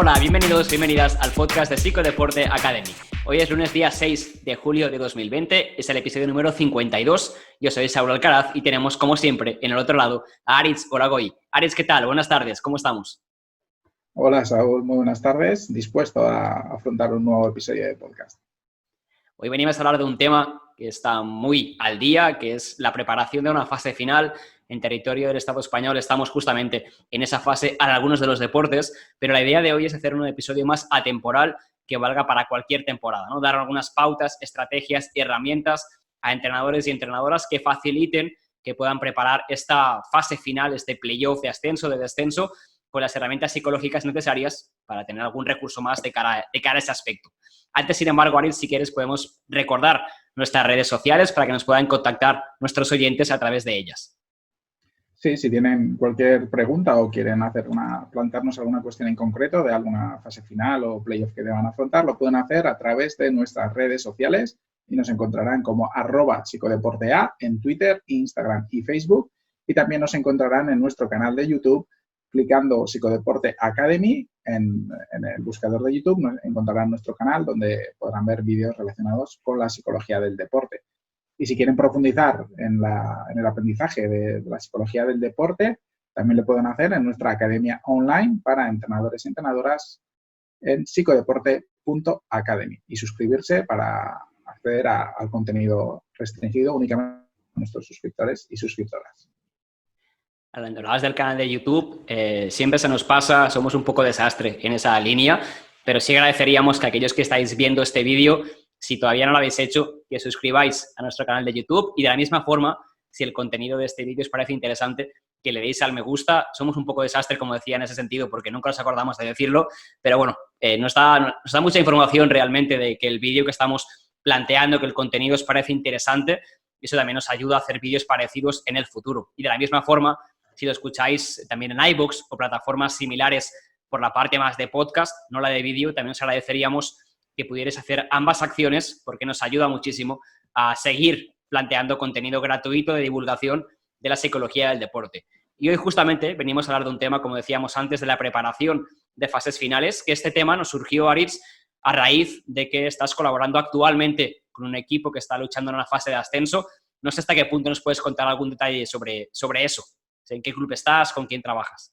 Hola, bienvenidos, bienvenidas al podcast de Psicodeporte Academy. Hoy es lunes día 6 de julio de 2020, es el episodio número 52. Yo soy Saúl Alcaraz y tenemos, como siempre, en el otro lado a Aritz Oragoy. Aritz, ¿qué tal? Buenas tardes, ¿cómo estamos? Hola Saúl, muy buenas tardes. Dispuesto a afrontar un nuevo episodio de podcast. Hoy venimos a hablar de un tema que está muy al día, que es la preparación de una fase final. En territorio del Estado español estamos justamente en esa fase en algunos de los deportes, pero la idea de hoy es hacer un episodio más atemporal que valga para cualquier temporada, ¿no? Dar algunas pautas, estrategias y herramientas a entrenadores y entrenadoras que faciliten que puedan preparar esta fase final, este playoff de ascenso, de descenso, con las herramientas psicológicas necesarias para tener algún recurso más de cara a ese aspecto. Antes, sin embargo, Ariel, si quieres, podemos recordar nuestras redes sociales para que nos puedan contactar nuestros oyentes a través de ellas. Sí, si tienen cualquier pregunta o quieren plantearnos alguna cuestión en concreto de alguna fase final o playoff que deban afrontar, lo pueden hacer a través de nuestras redes sociales y nos encontrarán como @psicodeportea en Twitter, Instagram y Facebook. Y también nos encontrarán en nuestro canal de YouTube. Clicando Psicodeporte Academy en el buscador de YouTube, encontrarán nuestro canal donde podrán ver vídeos relacionados con la psicología del deporte. Y si quieren profundizar en el aprendizaje de la psicología del deporte, también lo pueden hacer en nuestra academia online para entrenadores y entrenadoras en psicodeporte.academy y suscribirse para acceder al contenido restringido únicamente a nuestros suscriptores y suscriptoras. Cuando hablabas del canal de YouTube, siempre se nos pasa, somos un poco desastre en esa línea, pero sí agradeceríamos que aquellos que estáis viendo este vídeo, si todavía no lo habéis hecho, que suscribáis a nuestro canal de YouTube y de la misma forma, si el contenido de este vídeo os parece interesante, que le deis al me gusta. Somos un poco desastre, como decía, en ese sentido, porque nunca nos acordamos de decirlo, pero bueno, nos da mucha información realmente de que el vídeo que estamos planteando, que el contenido os parece interesante, y eso también nos ayuda a hacer vídeos parecidos en el futuro. Y de la misma forma, si lo escucháis también en iVoox o plataformas similares por la parte más de podcast, no la de vídeo, también os agradeceríamos que pudierais hacer ambas acciones porque nos ayuda muchísimo a seguir planteando contenido gratuito de divulgación de la psicología del deporte. Y hoy justamente venimos a hablar de un tema, como decíamos antes, de la preparación de fases finales, que este tema nos surgió, Aritz, a raíz de que estás colaborando actualmente con un equipo que está luchando en una fase de ascenso. No sé hasta qué punto nos puedes contar algún detalle sobre eso. ¿En qué club estás? ¿Con quién trabajas?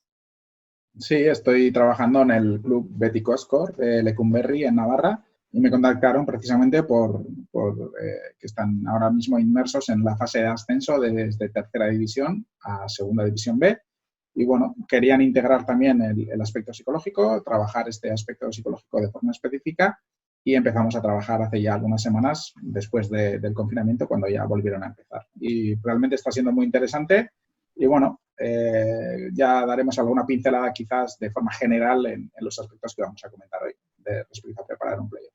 Sí, estoy trabajando en el club Bético Escort de Lecumberri, en Navarra, y me contactaron precisamente por que están ahora mismo inmersos en la fase de ascenso desde tercera división a segunda división B. Y bueno, querían integrar también el aspecto psicológico, trabajar este aspecto psicológico de forma específica, y empezamos a trabajar hace ya algunas semanas después del confinamiento, cuando ya volvieron a empezar. Y realmente está siendo muy interesante. Y bueno, ya daremos alguna pincelada quizás de forma general en los aspectos que vamos a comentar hoy respecto a preparar un playoff.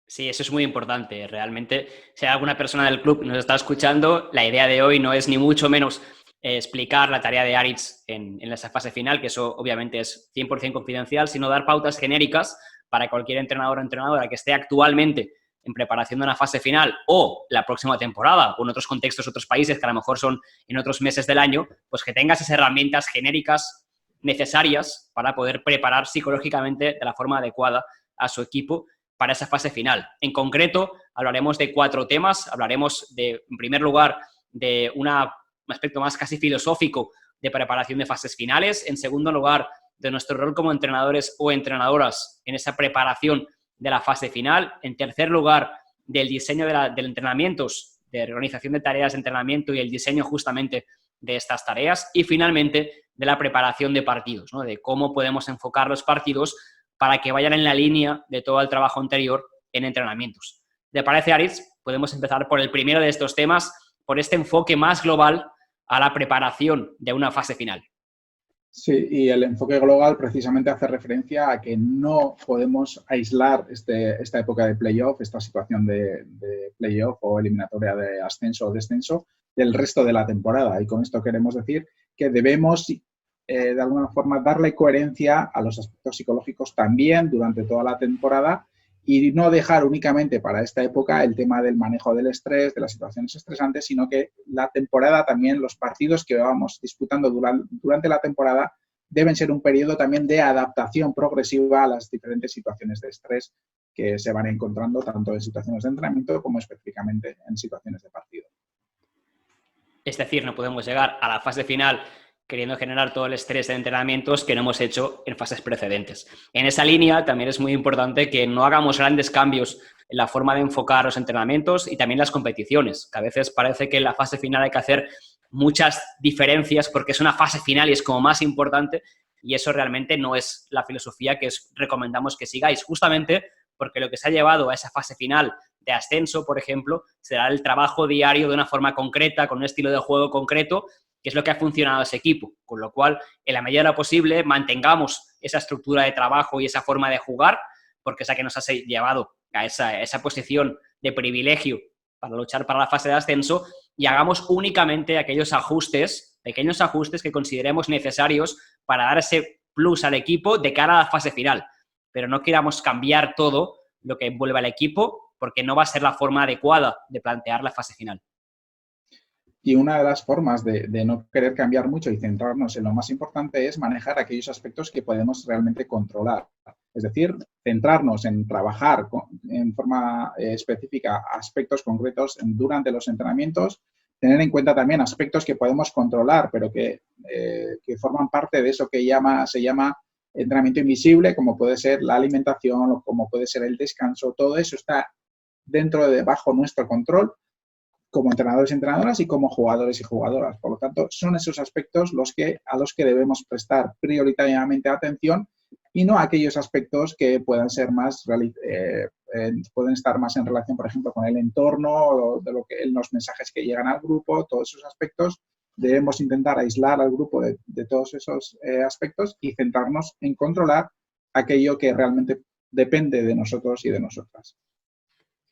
Sí, eso es muy importante. Realmente, si hay alguna persona del club que nos está escuchando, la idea de hoy no es ni mucho menos explicar la tarea de Aritz en esa fase final, que eso obviamente es 100% confidencial, sino dar pautas genéricas para cualquier entrenador o entrenadora que esté actualmente en preparación de una fase final o la próxima temporada o en otros contextos, otros países que a lo mejor son en otros meses del año, pues que tenga esas herramientas genéricas necesarias para poder preparar psicológicamente de la forma adecuada a su equipo para esa fase final. En concreto, hablaremos de 4 temas. Hablaremos, en primer lugar, de un aspecto más casi filosófico de preparación de fases finales. En segundo lugar, de nuestro rol como entrenadores o entrenadoras en esa preparación de la fase final. En tercer lugar, del diseño del entrenamientos, de organización de tareas de entrenamiento y el diseño justamente de estas tareas. Y finalmente, de la preparación de partidos, ¿no? De cómo podemos enfocar los partidos para que vayan en la línea de todo el trabajo anterior en entrenamientos. ¿Te parece, Aritz? Podemos empezar por el primero de estos temas, por este enfoque más global a la preparación de una fase final. Sí, y el enfoque global precisamente hace referencia a que no podemos aislar esta época de playoff, esta situación de playoff o eliminatoria de ascenso o descenso del resto de la temporada. Y con esto queremos decir que debemos, de alguna forma, darle coherencia a los aspectos psicológicos también durante toda la temporada y no dejar únicamente para esta época el tema del manejo del estrés, de las situaciones estresantes, sino que la temporada también, los partidos que vamos disputando durante la temporada, deben ser un periodo también de adaptación progresiva a las diferentes situaciones de estrés que se van encontrando tanto en situaciones de entrenamiento como específicamente en situaciones de partido. Es decir, no podemos llegar a la fase final queriendo generar todo el estrés de entrenamientos que no hemos hecho en fases precedentes. En esa línea también es muy importante que no hagamos grandes cambios en la forma de enfocar los entrenamientos y también las competiciones, que a veces parece que en la fase final hay que hacer muchas diferencias porque es una fase final y es como más importante, y eso realmente no es la filosofía que recomendamos que sigáis, justamente porque lo que se ha llevado a esa fase final de ascenso, por ejemplo, será el trabajo diario de una forma concreta, con un estilo de juego concreto, que es lo que ha funcionado a ese equipo. Con lo cual, en la medida de lo posible, mantengamos esa estructura de trabajo y esa forma de jugar, porque es la que nos ha llevado a esa posición de privilegio para luchar para la fase de ascenso, y hagamos únicamente aquellos ajustes, pequeños ajustes que consideremos necesarios para dar ese plus al equipo de cara a la fase final. Pero no queramos cambiar todo lo que envuelve al equipo, porque no va a ser la forma adecuada de plantear la fase final. Y una de las formas de no querer cambiar mucho y centrarnos en lo más importante es manejar aquellos aspectos que podemos realmente controlar. Es decir, centrarnos en trabajar en forma específica aspectos concretos durante los entrenamientos, tener en cuenta también aspectos que podemos controlar, pero que forman parte de eso que se llama entrenamiento invisible, como puede ser la alimentación o como puede ser el descanso. Todo eso está bajo nuestro control como entrenadores y entrenadoras y como jugadores y jugadoras. Por lo tanto, son esos aspectos a los que debemos prestar prioritariamente atención y no aquellos aspectos que pueden estar más en relación, por ejemplo, con el entorno o los mensajes que llegan al grupo. Todos esos aspectos debemos intentar aislar al grupo de todos esos aspectos y centrarnos en controlar aquello que realmente depende de nosotros y de nosotras.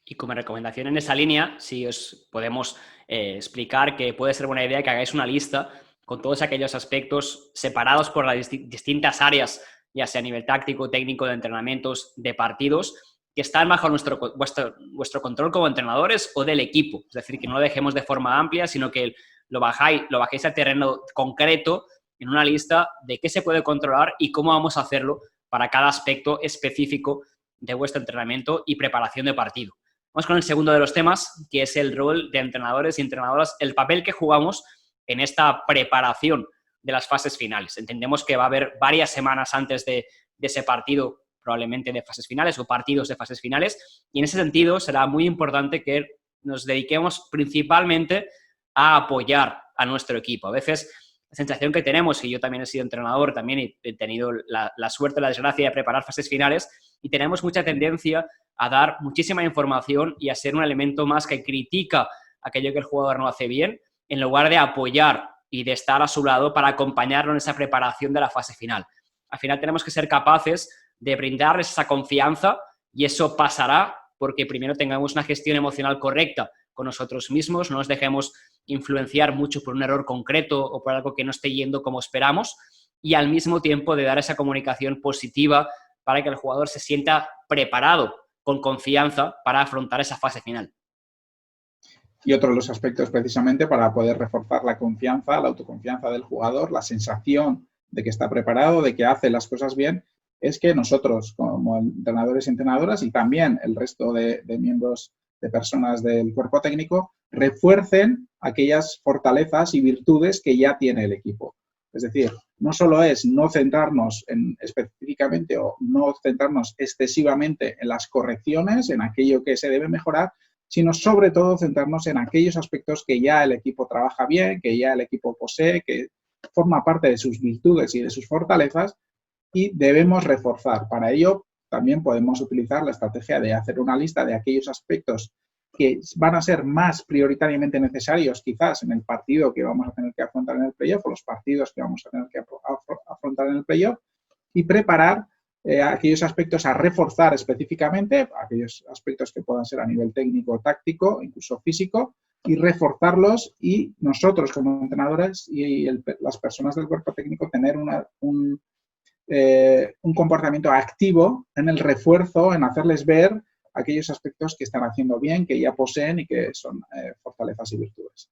Y como recomendación en esa línea, si os podemos explicar que puede ser buena idea que hagáis una lista con todos aquellos aspectos separados por las distintas áreas, ya sea a nivel táctico, técnico, de entrenamientos, de partidos, que están bajo vuestro control como entrenadores o del equipo. Es decir, que no lo dejemos de forma amplia, sino que lo bajéis al terreno concreto en una lista de qué se puede controlar y cómo vamos a hacerlo para cada aspecto específico de vuestro entrenamiento y preparación de partido. Vamos con el segundo de los temas, que es el rol de entrenadores y entrenadoras, el papel que jugamos en esta preparación de las fases finales. Entendemos que va a haber varias semanas antes de ese partido, probablemente de fases finales o partidos de fases finales, y en ese sentido será muy importante que nos dediquemos principalmente a apoyar a nuestro equipo. A veces la sensación que tenemos, y yo también he sido entrenador, también he tenido la suerte, la desgracia de preparar fases finales, y tenemos mucha tendencia a dar muchísima información y a ser un elemento más que critica aquello que el jugador no hace bien, en lugar de apoyar y de estar a su lado para acompañarlo en esa preparación de la fase final. Al final tenemos que ser capaces de brindarles esa confianza, y eso pasará porque primero tengamos una gestión emocional correcta con nosotros mismos, no nos dejemos influenciar mucho por un error concreto o por algo que no esté yendo como esperamos, y al mismo tiempo de dar esa comunicación positiva para que el jugador se sienta preparado, con confianza, para afrontar esa fase final. Y otro de los aspectos precisamente para poder reforzar la confianza, la autoconfianza del jugador, la sensación de que está preparado, de que hace las cosas bien, es que nosotros como entrenadores y entrenadoras y también el resto de miembros de personas del cuerpo técnico refuercen aquellas fortalezas y virtudes que ya tiene el equipo. Es decir, no solo es no centrarnos específicamente o no centrarnos excesivamente en las correcciones, en aquello que se debe mejorar, sino sobre todo centrarnos en aquellos aspectos que ya el equipo trabaja bien, que ya el equipo posee, que forma parte de sus virtudes y de sus fortalezas y debemos reforzar. Para ello también podemos utilizar la estrategia de hacer una lista de aquellos aspectos que van a ser más prioritariamente necesarios quizás en el partido que vamos a tener que afrontar en el playoff o los partidos que vamos a tener que afrontar en el playoff y preparar aquellos aspectos a reforzar específicamente, aquellos aspectos que puedan ser a nivel técnico, táctico, incluso físico, y reforzarlos y nosotros como entrenadores y las personas del cuerpo técnico tener un comportamiento activo en el refuerzo, en hacerles ver aquellos aspectos que están haciendo bien, que ya poseen y que son fortalezas y virtudes.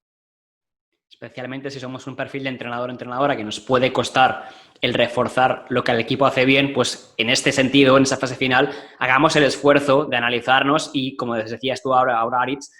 Especialmente si somos un perfil de entrenador o entrenadora que nos puede costar el reforzar lo que el equipo hace bien, pues en este sentido, en esa fase final, hagamos el esfuerzo de analizarnos y, como decías tú ahora Aritz,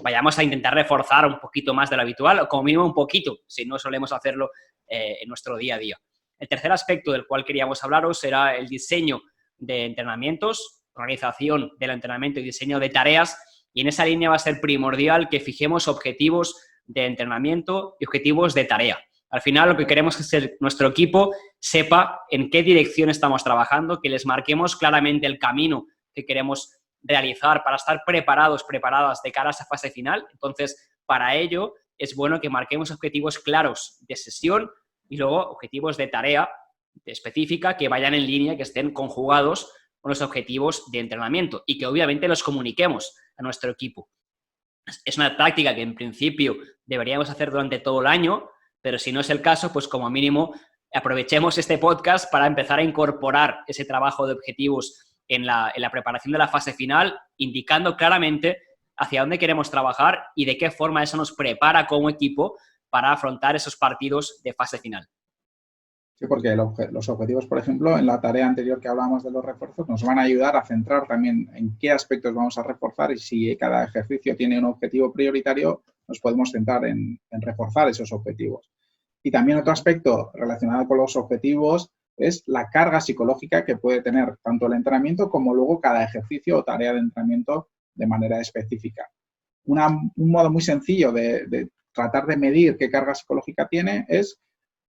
vayamos a intentar reforzar un poquito más de lo habitual, o como mínimo un poquito, si no solemos hacerlo en nuestro día a día. El tercer aspecto del cual queríamos hablaros era el diseño de entrenamientos, organización del entrenamiento y diseño de tareas, y en esa línea va a ser primordial que fijemos objetivos de entrenamiento y objetivos de tarea. Al final lo que queremos es que nuestro equipo sepa en qué dirección estamos trabajando, que les marquemos claramente el camino que queremos realizar para estar preparadas de cara a esa fase final. Entonces, para ello es bueno que marquemos objetivos claros de sesión y luego objetivos de tarea específica que vayan en línea, que estén conjugados con los objetivos de entrenamiento y que obviamente los comuniquemos a nuestro equipo. Es una práctica que en principio deberíamos hacer durante todo el año, pero si no es el caso, pues como mínimo aprovechemos este podcast para empezar a incorporar ese trabajo de objetivos en la preparación de la fase final, indicando claramente hacia dónde queremos trabajar y de qué forma eso nos prepara como equipo para afrontar esos partidos de fase final. Sí, porque los objetivos, por ejemplo, en la tarea anterior que hablábamos de los refuerzos, nos van a ayudar a centrar también en qué aspectos vamos a reforzar y si cada ejercicio tiene un objetivo prioritario, nos podemos centrar en reforzar esos objetivos. Y también otro aspecto relacionado con los objetivos es la carga psicológica que puede tener tanto el entrenamiento como luego cada ejercicio o tarea de entrenamiento de manera específica. Un modo muy sencillo de tratar de medir qué carga psicológica tiene es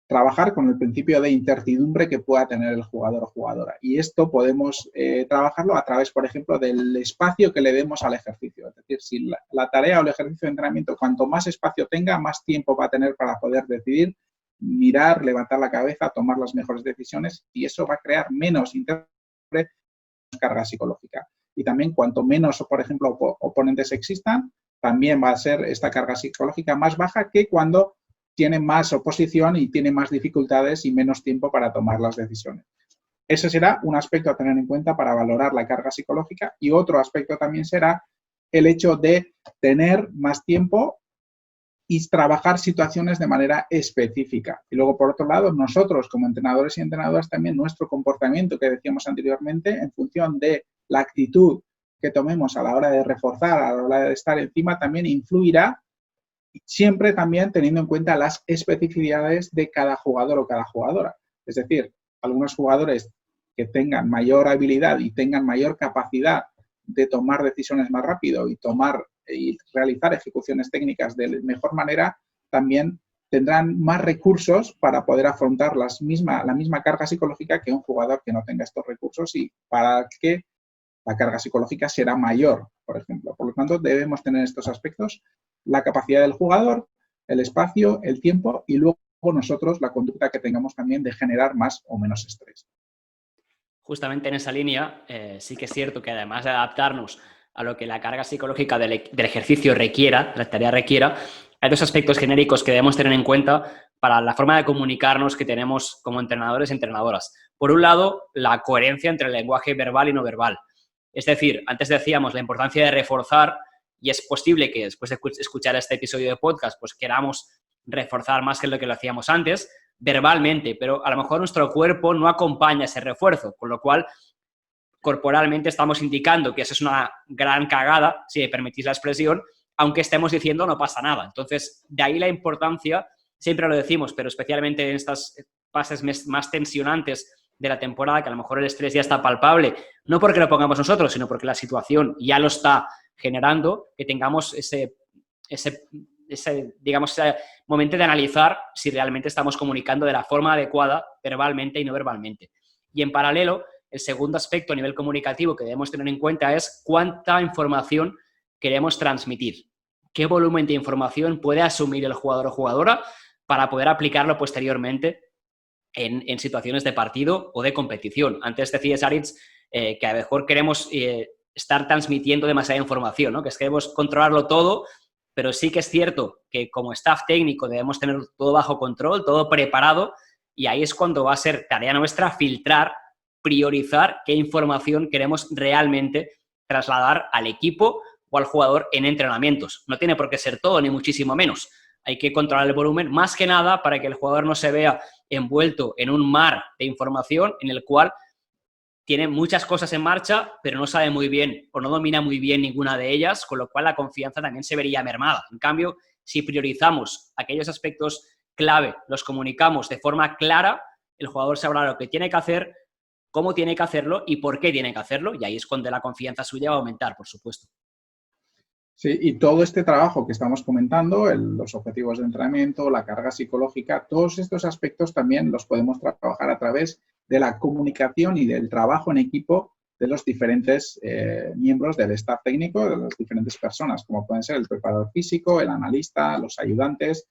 trabajar con el principio de incertidumbre que pueda tener el jugador o jugadora. Y esto podemos trabajarlo a través, por ejemplo, del espacio que le demos al ejercicio. Es decir, si la tarea o el ejercicio de entrenamiento, cuanto más espacio tenga, más tiempo va a tener para poder decidir, mirar, levantar la cabeza, tomar las mejores decisiones, y eso va a crear menos incertidumbre, menos carga psicológica. Y también cuanto menos, por ejemplo, oponentes existan, también va a ser esta carga psicológica más baja que cuando tiene más oposición y tiene más dificultades y menos tiempo para tomar las decisiones. Ese será un aspecto a tener en cuenta para valorar la carga psicológica, y otro aspecto también será el hecho de tener más tiempo y trabajar situaciones de manera específica. Y luego, por otro lado, nosotros como entrenadores y entrenadoras también nuestro comportamiento que decíamos anteriormente en función de la actitud que tomemos a la hora de reforzar, a la hora de estar encima, también influirá, siempre también teniendo en cuenta las especificidades de cada jugador o cada jugadora. Es decir, algunos jugadores que tengan mayor habilidad y tengan mayor capacidad de tomar decisiones más rápido y realizar ejecuciones técnicas de mejor manera, también tendrán más recursos para poder afrontar la misma carga psicológica que un jugador que no tenga estos recursos, y para que la carga psicológica será mayor, por ejemplo. Por lo tanto, debemos tener estos aspectos: la capacidad del jugador, el espacio, el tiempo, y luego nosotros la conducta que tengamos también de generar más o menos estrés. Justamente en esa línea, sí que es cierto que además de adaptarnos a lo que la carga psicológica del ejercicio requiera, la tarea requiera, hay dos aspectos genéricos que debemos tener en cuenta para la forma de comunicarnos que tenemos como entrenadores y entrenadoras. Por un lado, la coherencia entre el lenguaje verbal y no verbal. Es decir, antes decíamos la importancia de reforzar, y es posible que después de escuchar este episodio de podcast pues queramos reforzar más que lo que lo hacíamos antes, verbalmente, pero a lo mejor nuestro cuerpo no acompaña ese refuerzo, con lo cual corporalmente estamos indicando que eso es una gran cagada, si me permitís la expresión, aunque estemos diciendo no pasa nada. Entonces, de ahí la importancia, siempre lo decimos, pero especialmente en estas fases más tensionantes de la temporada, que a lo mejor el estrés ya está palpable, no porque lo pongamos nosotros, sino porque la situación ya lo está generando, que tengamos ese momento de analizar si realmente estamos comunicando de la forma adecuada, verbalmente y no verbalmente. Y en paralelo, el segundo aspecto a nivel comunicativo que debemos tener en cuenta es cuánta información queremos transmitir. ¿Qué volumen de información puede asumir el jugador o jugadora para poder aplicarlo posteriormente en situaciones de partido o de competición? Antes decías, Aritz, que a lo mejor queremos estar transmitiendo demasiada información, ¿no? Que queremos controlarlo todo, pero sí que es cierto que como staff técnico debemos tener todo bajo control, todo preparado, y ahí es cuando va a ser tarea nuestra filtrar, priorizar qué información queremos realmente trasladar al equipo o al jugador en entrenamientos. No tiene por qué ser todo, ni muchísimo menos, hay que controlar el volumen, más que nada para que el jugador no se vea envuelto en un mar de información en el cual tiene muchas cosas en marcha, pero no sabe muy bien o no domina muy bien ninguna de ellas, con lo cual la confianza también se vería mermada. En cambio, si priorizamos aquellos aspectos clave, los comunicamos de forma clara, el jugador sabrá lo que tiene que hacer, cómo tiene que hacerlo y por qué tiene que hacerlo, y ahí es cuando la confianza suya va a aumentar, por supuesto. Sí, y todo este trabajo que estamos comentando, los objetivos de entrenamiento, la carga psicológica, todos estos aspectos también los podemos trabajar a través de la comunicación y del trabajo en equipo de los diferentes miembros del staff técnico, de las diferentes personas, como pueden ser el preparador físico, el analista, los ayudantes.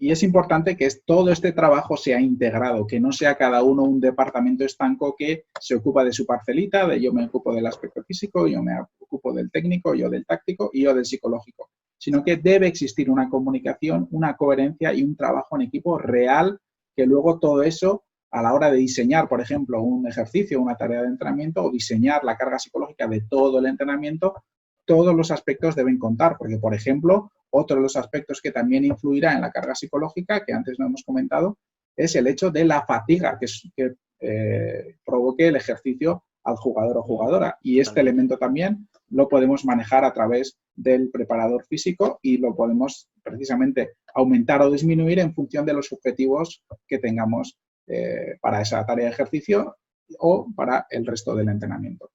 Y es importante que todo este trabajo sea integrado, que no sea cada uno un departamento estanco que se ocupa de su parcelita, de yo me ocupo del aspecto físico, yo me ocupo del técnico, yo del táctico y yo del psicológico, sino que debe existir una comunicación, una coherencia y un trabajo en equipo real, que luego todo eso, a la hora de diseñar, por ejemplo, un ejercicio, una tarea de entrenamiento o diseñar la carga psicológica de todo el entrenamiento, todos los aspectos deben contar, porque, por ejemplo, otro de los aspectos que también influirá en la carga psicológica, que antes no hemos comentado, es el hecho de la fatiga que provoque el ejercicio al jugador o jugadora. Y este elemento también lo podemos manejar a través del preparador físico y lo podemos precisamente aumentar o disminuir en función de los objetivos que tengamos para esa tarea de ejercicio o para el resto del entrenamiento.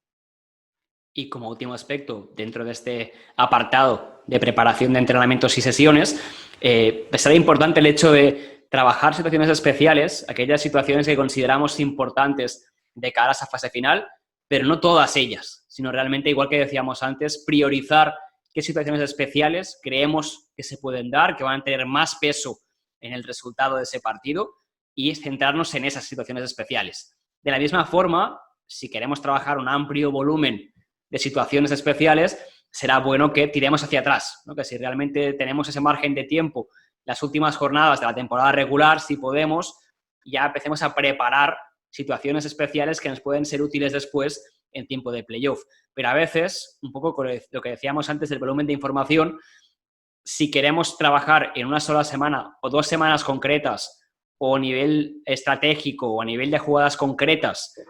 Y como último aspecto, dentro de este apartado de preparación de entrenamientos y sesiones, será importante el hecho de trabajar situaciones especiales, aquellas situaciones que consideramos importantes de cara a esa fase final, pero no todas ellas, sino realmente, igual que decíamos antes, priorizar qué situaciones especiales creemos que se pueden dar, que van a tener más peso en el resultado de ese partido y centrarnos en esas situaciones especiales. De la misma forma, si queremos trabajar un amplio volumen de situaciones especiales, será bueno que tiremos hacia atrás, ¿no? Que si realmente tenemos ese margen de tiempo, las últimas jornadas de la temporada regular, si podemos, ya empecemos a preparar situaciones especiales que nos pueden ser útiles después en tiempo de playoff. Pero a veces, un poco con lo que decíamos antes del volumen de información, si queremos trabajar en una sola semana o 2 semanas concretas o a nivel estratégico o a nivel de jugadas concretas,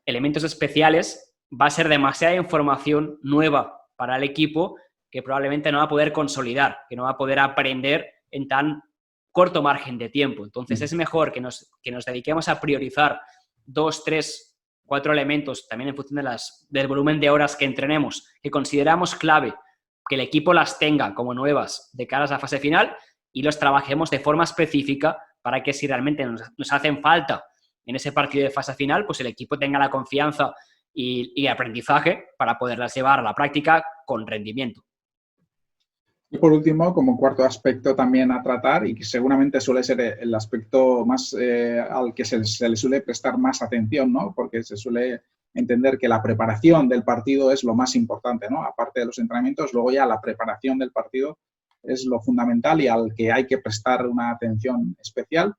elementos especiales, va a ser demasiada información nueva para el equipo que probablemente no va a poder consolidar, que no va a poder aprender en tan corto margen de tiempo. Entonces, es mejor que nos dediquemos a priorizar 2, 3, 4 elementos, también en función del volumen de horas que entrenemos, que consideramos clave, que el equipo las tenga como nuevas de cara a la fase final y los trabajemos de forma específica para que si realmente nos hacen falta en ese partido de fase final, pues el equipo tenga la confianza y aprendizaje para poderlas llevar a la práctica con rendimiento. Y por último, como cuarto aspecto también a tratar, y que seguramente suele ser el aspecto más al que se le suele prestar más atención, ¿no? Porque se suele entender que la preparación del partido es lo más importante, ¿no? Aparte de los entrenamientos, luego ya la preparación del partido es lo fundamental y al que hay que prestar una atención especial.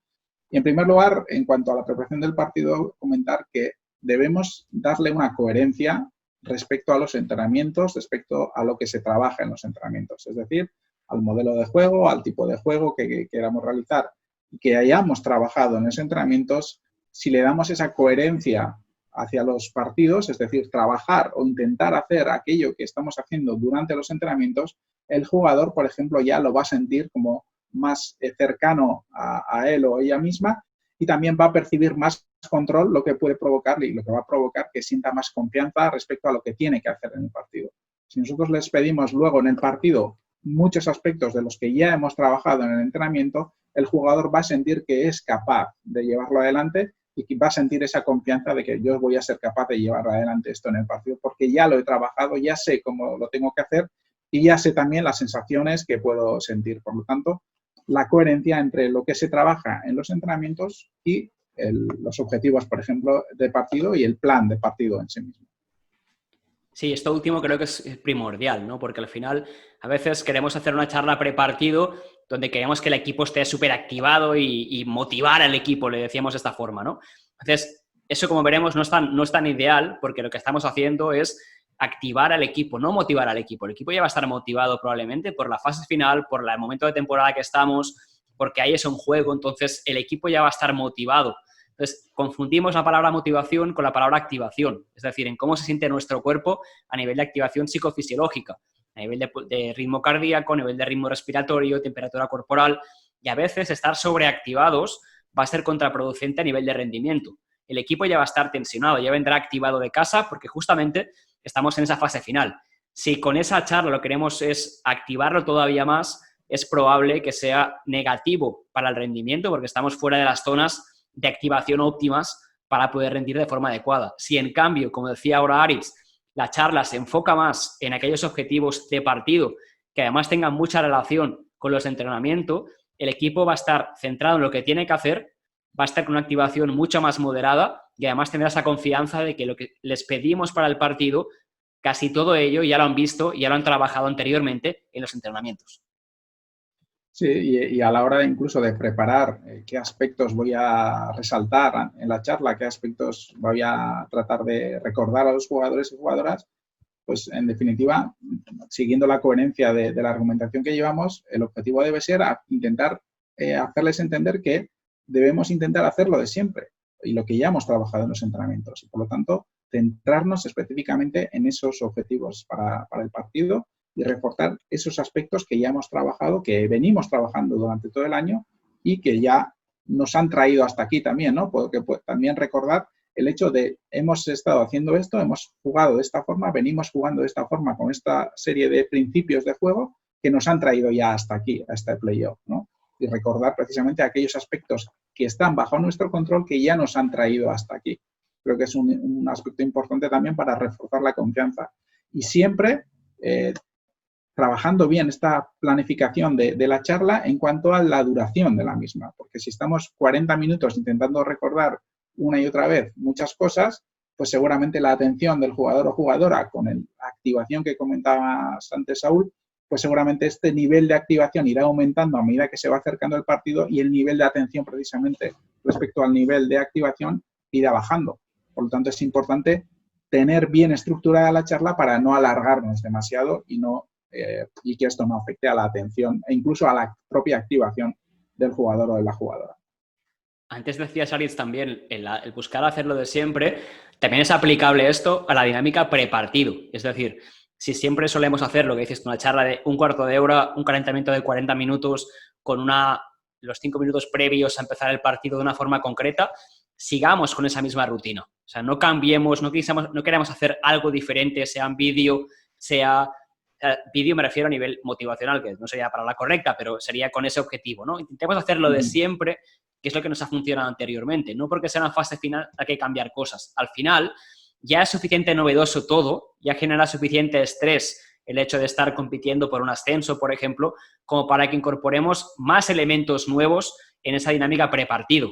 Y en primer lugar, en cuanto a la preparación del partido, comentar que debemos darle una coherencia respecto a los entrenamientos, respecto a lo que se trabaja en los entrenamientos, es decir, al modelo de juego, al tipo de juego que queramos realizar y que hayamos trabajado en los entrenamientos, si le damos esa coherencia hacia los partidos, es decir, trabajar o intentar hacer aquello que estamos haciendo durante los entrenamientos, el jugador, por ejemplo, ya lo va a sentir como más cercano a él o ella misma y también va a percibir más control, lo que puede provocar y lo que va a provocar que sienta más confianza respecto a lo que tiene que hacer en el partido. Si nosotros les pedimos luego en el partido muchos aspectos de los que ya hemos trabajado en el entrenamiento, el jugador va a sentir que es capaz de llevarlo adelante y que va a sentir esa confianza de que yo voy a ser capaz de llevar adelante esto en el partido porque ya lo he trabajado, ya sé cómo lo tengo que hacer y ya sé también las sensaciones que puedo sentir. Por lo tanto, la coherencia entre lo que se trabaja en los entrenamientos y los objetivos, por ejemplo, de partido y el plan de partido en sí mismo. Sí, esto último creo que es primordial, ¿no? Porque al final a veces queremos hacer una charla prepartido donde queremos que el equipo esté súper activado y motivar al equipo, le decíamos de esta forma, ¿no? Entonces, eso como veremos no es tan ideal porque lo que estamos haciendo es activar al equipo, no motivar al equipo. El equipo ya va a estar motivado probablemente por la fase final, por el momento de temporada que estamos, porque ahí es un juego, entonces el equipo ya va a estar motivado. Entonces, confundimos la palabra motivación con la palabra activación, es decir, en cómo se siente nuestro cuerpo a nivel de activación psicofisiológica, a nivel de ritmo cardíaco, a nivel de ritmo respiratorio, temperatura corporal, y a veces estar sobreactivados va a ser contraproducente a nivel de rendimiento. El equipo ya va a estar tensionado, ya vendrá activado de casa porque justamente estamos en esa fase final. Si con esa charla lo que queremos es activarlo todavía más, es probable que sea negativo para el rendimiento porque estamos fuera de las zonas de activación óptimas para poder rendir de forma adecuada. Si en cambio, como decía ahora Aritz, la charla se enfoca más en aquellos objetivos de partido que además tengan mucha relación con los de entrenamiento, el equipo va a estar centrado en lo que tiene que hacer, va a estar con una activación mucho más moderada y además tendrá esa confianza de que lo que les pedimos para el partido, casi todo ello ya lo han visto y ya lo han trabajado anteriormente en los entrenamientos. Sí, y a la hora incluso de preparar qué aspectos voy a resaltar en la charla, qué aspectos voy a tratar de recordar a los jugadores y jugadoras, pues en definitiva, siguiendo la coherencia de la argumentación que llevamos, el objetivo debe ser intentar hacerles entender que debemos intentar hacerlo de siempre y lo que ya hemos trabajado en los entrenamientos. Y por lo tanto, centrarnos específicamente en esos objetivos para el partido y reforzar esos aspectos que ya hemos trabajado, que venimos trabajando durante todo el año y que ya nos han traído hasta aquí también, ¿no? Porque también recordar el hecho de hemos estado haciendo esto, hemos jugado de esta forma, venimos jugando de esta forma con esta serie de principios de juego que nos han traído ya hasta aquí, a este playoff, ¿no? Y recordar precisamente aquellos aspectos que están bajo nuestro control que ya nos han traído hasta aquí. Creo que es un aspecto importante también para reforzar la confianza. Y siempre trabajando bien esta planificación de la charla en cuanto a la duración de la misma, porque si estamos 40 minutos intentando recordar una y otra vez muchas cosas, pues seguramente la atención del jugador o jugadora con la activación que comentabas antes, Saúl, pues seguramente este nivel de activación irá aumentando a medida que se va acercando el partido y el nivel de atención precisamente respecto al nivel de activación irá bajando. Por lo tanto, es importante tener bien estructurada la charla para no alargarnos demasiado y que esto no afecte a la atención e incluso a la propia activación del jugador o de la jugadora. Antes decías, Aritz, también el buscar hacerlo de siempre, también es aplicable esto a la dinámica prepartido. Es decir, si siempre solemos hacer lo que dices, una charla de un cuarto de hora, un calentamiento de 40 minutos, con los 5 minutos previos a empezar el partido de una forma concreta, sigamos con esa misma rutina. O sea, no cambiemos, no queremos hacer algo diferente, sea en vídeo, sea... Vídeo me refiero a nivel motivacional, que no sería la palabra correcta, pero sería con ese objetivo, ¿no? Intentemos hacerlo de siempre, que es lo que nos ha funcionado anteriormente. No porque sea una fase final hay que cambiar cosas. Al final, ya es suficiente novedoso todo, ya genera suficiente estrés el hecho de estar compitiendo por un ascenso, por ejemplo, como para que incorporemos más elementos nuevos en esa dinámica prepartido.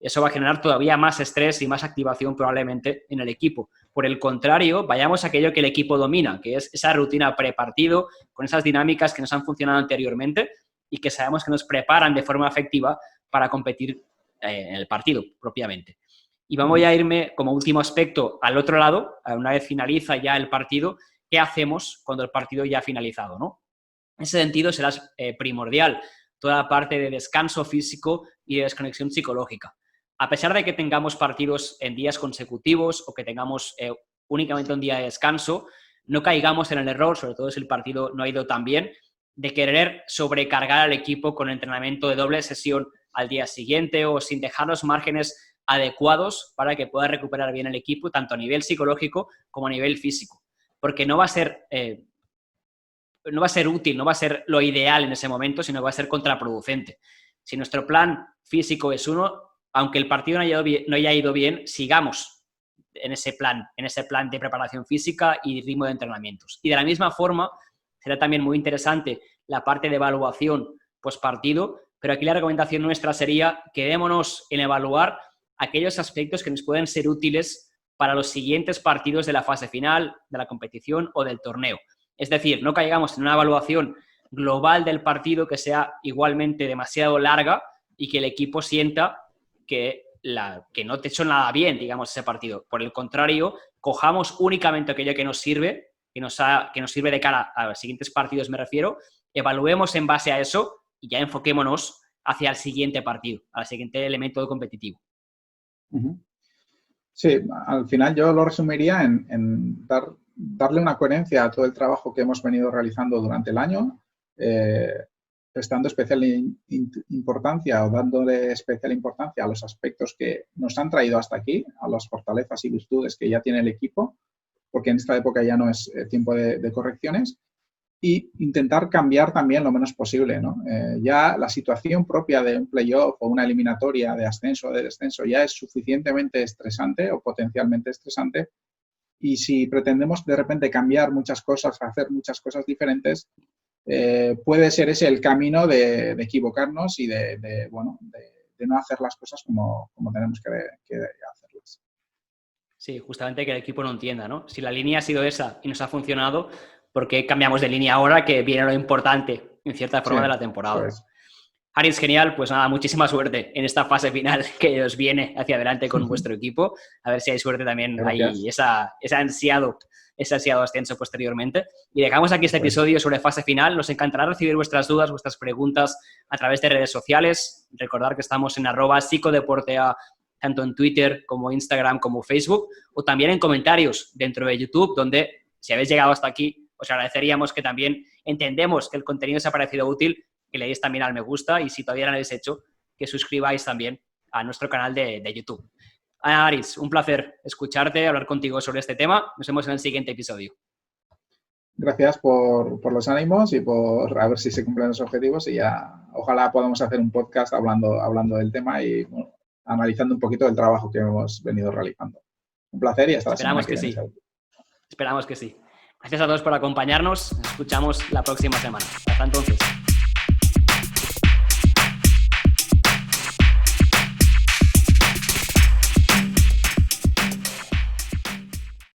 Eso va a generar todavía más estrés y más activación probablemente en el equipo. Por el contrario, vayamos a aquello que el equipo domina, que es esa rutina prepartido, con esas dinámicas que nos han funcionado anteriormente y que sabemos que nos preparan de forma efectiva para competir en el partido propiamente. Y vamos a irme como último aspecto al otro lado, una vez finaliza ya el partido, ¿qué hacemos cuando el partido ya ha finalizado, ¿no? En ese sentido será primordial toda la parte de descanso físico y de desconexión psicológica. A pesar de que tengamos partidos en días consecutivos o que tengamos únicamente un día de descanso, no caigamos en el error, sobre todo si el partido no ha ido tan bien, de querer sobrecargar al equipo con entrenamiento de doble sesión al día siguiente o sin dejar los márgenes adecuados para que pueda recuperar bien el equipo, tanto a nivel psicológico como a nivel físico. Porque no va a ser útil, no va a ser lo ideal en ese momento, sino va a ser contraproducente. Si nuestro plan físico es uno, aunque el partido no haya ido bien, sigamos en ese plan de preparación física y ritmo de entrenamientos. Y de la misma forma, será también muy interesante la parte de evaluación postpartido, pero aquí la recomendación nuestra sería quedémonos en evaluar aquellos aspectos que nos pueden ser útiles para los siguientes partidos de la fase final, de la competición o del torneo. Es decir, no caigamos en una evaluación global del partido que sea igualmente demasiado larga y que el equipo sienta que no te ha hecho nada bien, digamos, ese partido. Por el contrario, cojamos únicamente aquello que nos sirve que nos sirve de cara a los siguientes partidos, me refiero, evaluemos en base a eso y ya enfoquémonos hacia el siguiente partido, al siguiente elemento competitivo. Sí, al final yo lo resumiría en darle una coherencia a todo el trabajo que hemos venido realizando durante el año, prestando especial importancia o dándole especial importancia a los aspectos que nos han traído hasta aquí, a las fortalezas y virtudes que ya tiene el equipo, porque en esta época ya no es tiempo de correcciones, y intentar cambiar también lo menos posible, ¿no? Ya la situación propia de un playoff o una eliminatoria de ascenso o de descenso ya es suficientemente estresante o potencialmente estresante, y si pretendemos de repente cambiar muchas cosas, hacer muchas cosas diferentes, puede ser ese el camino de equivocarnos y de no hacer las cosas como tenemos que hacerlas. Sí, justamente que el equipo no entienda, ¿no? Si la línea ha sido esa y nos ha funcionado, ¿por qué cambiamos de línea ahora que viene lo importante, en cierta forma, de la temporada? Pues. Aritz, genial. Pues nada, muchísima suerte en esta fase final que os viene hacia adelante con vuestro equipo. A ver si hay suerte también ahí, ese ansiado ascenso posteriormente. Y dejamos aquí este episodio sobre fase final. Nos encantará recibir vuestras dudas, vuestras preguntas a través de redes sociales. Recordad que estamos en @psicodeportea, tanto en Twitter como Instagram como Facebook, o también en comentarios dentro de YouTube, donde si habéis llegado hasta aquí, os agradeceríamos que también entendemos que el contenido os ha parecido útil, que le deis también al me gusta y si todavía no lo habéis hecho, que suscribáis también a nuestro canal de YouTube. Aritz, un placer escucharte, hablar contigo sobre este tema. Nos vemos en el siguiente episodio. Gracias por los ánimos y por a ver si se cumplen los objetivos y ya ojalá podamos hacer un podcast hablando del tema y analizando un poquito el trabajo que hemos venido realizando. Un placer y hasta la semana que viene. Esperamos que sí. Gracias a todos por acompañarnos. Nos escuchamos la próxima semana. Hasta entonces.